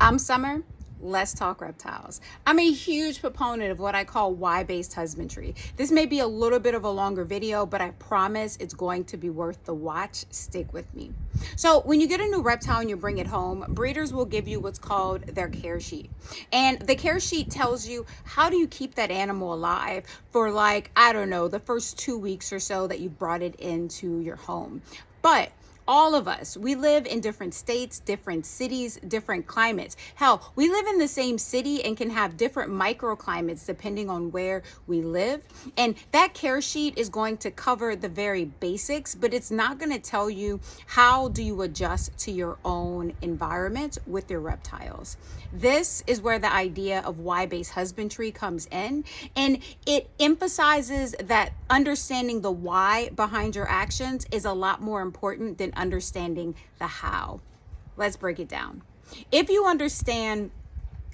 I'm Summer. Let's talk reptiles. I'm a huge proponent of what I call why-based husbandry. This may be a little bit of a longer video, but I promise it's going to be worth the watch. Stick with me. So when you get a new reptile and you bring it home, breeders will give you what's called their care sheet. And the care sheet tells you how do you keep that animal alive for, like, I don't know, the first 2 weeks or so that you brought it into your home. But all of us, we live in different states, different cities, different climates. Hell, we live in the same city and can have different microclimates depending on where we live. And that care sheet is going to cover the very basics, but it's not going to tell you how do you adjust to your own environment with your reptiles. This is where the idea of why-based husbandry comes in, and it emphasizes that understanding the why behind your actions is a lot more important than understanding the how. Let's break it down. If you understand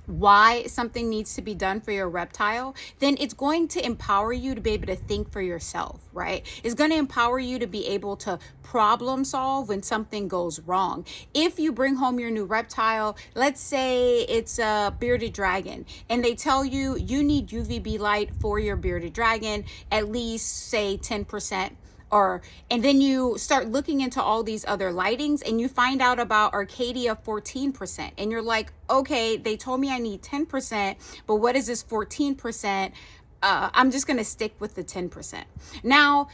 why something needs to be done for your reptile, then it's going to empower you to be able to think for yourself, right? It's going to empower you to be able to problem solve when something goes wrong. If you bring home your new reptile, let's say it's a bearded dragon, and they tell you you need UVB light for your bearded dragon, at least say 10%. And then you start looking into all these other lightings and you find out about Arcadia 14%. And you're like, okay, they told me I need 10%, but what is this 14%? I'm just going to stick with the 10%. Now,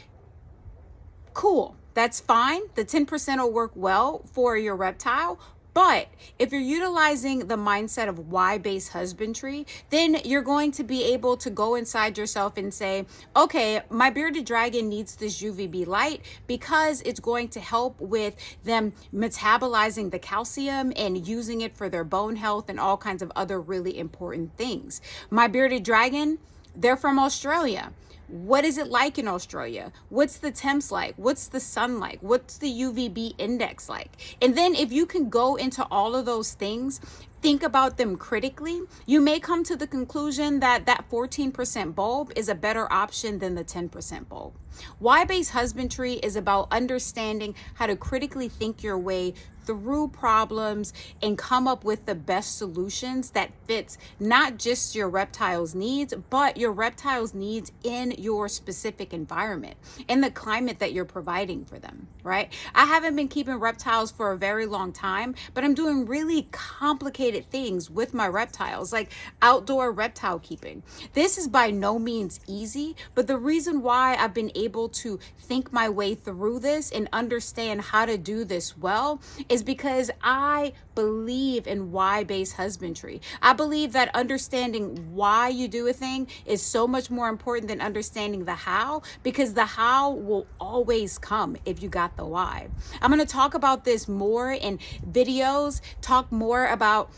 cool. That's fine. The 10% will work well for your reptile. But if you're utilizing the mindset of why-based husbandry, then you're going to be able to go inside yourself and say, okay, my bearded dragon needs this UVB light because it's going to help with them metabolizing the calcium and using it for their bone health and all kinds of other really important things. My bearded dragon, they're from Australia. What is it like in Australia? What's the temps like? What's the sun like? What's the UVB index like? And then if you can go into all of those things, think about them critically, you may come to the conclusion that that 14% bulb is a better option than the 10% bulb. Why-based husbandry is about understanding how to critically think your way through problems and come up with the best solutions that fits not just your reptile's needs, but your reptile's needs in your specific environment, in the climate that you're providing for them, right? I haven't been keeping reptiles for a very long time, but I'm doing really complicated things with my reptiles, like outdoor reptile keeping. This is by no means easy, but the reason why I've been able to think my way through this and understand how to do this well is because I believe in why-based husbandry. I believe that understanding why you do a thing is so much more important than understanding the how, because the how will always come if you got the why. I'm going to talk about this more in videos, talk more about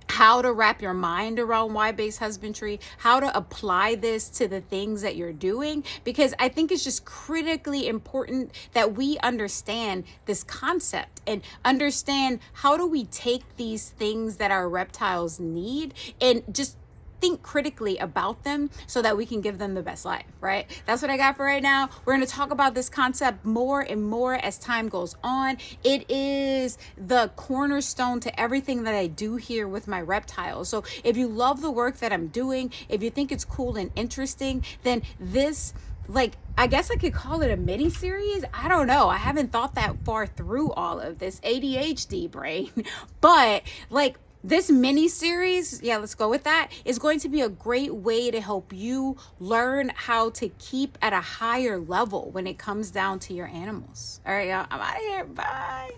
how to wrap your mind around why-based husbandry, how to apply this to the things that you're doing, because I think it's just critically important that we understand this concept and understand how do we take these things that our reptiles need and just think critically about them so that we can give them the best life, right? That's what I got for right now. We're going to talk about this concept more and more as time goes on. It is the cornerstone to everything that I do here with my reptiles. So if you love the work that I'm doing, if you think it's cool and interesting, then this, like, I guess I could call it a mini series. I don't know. I haven't thought that far through all of this ADHD brain, but like, this mini series, yeah, let's go with that, is going to be a great way to help you learn how to keep at a higher level when it comes down to your animals. All right, y'all, I'm out of here. Bye.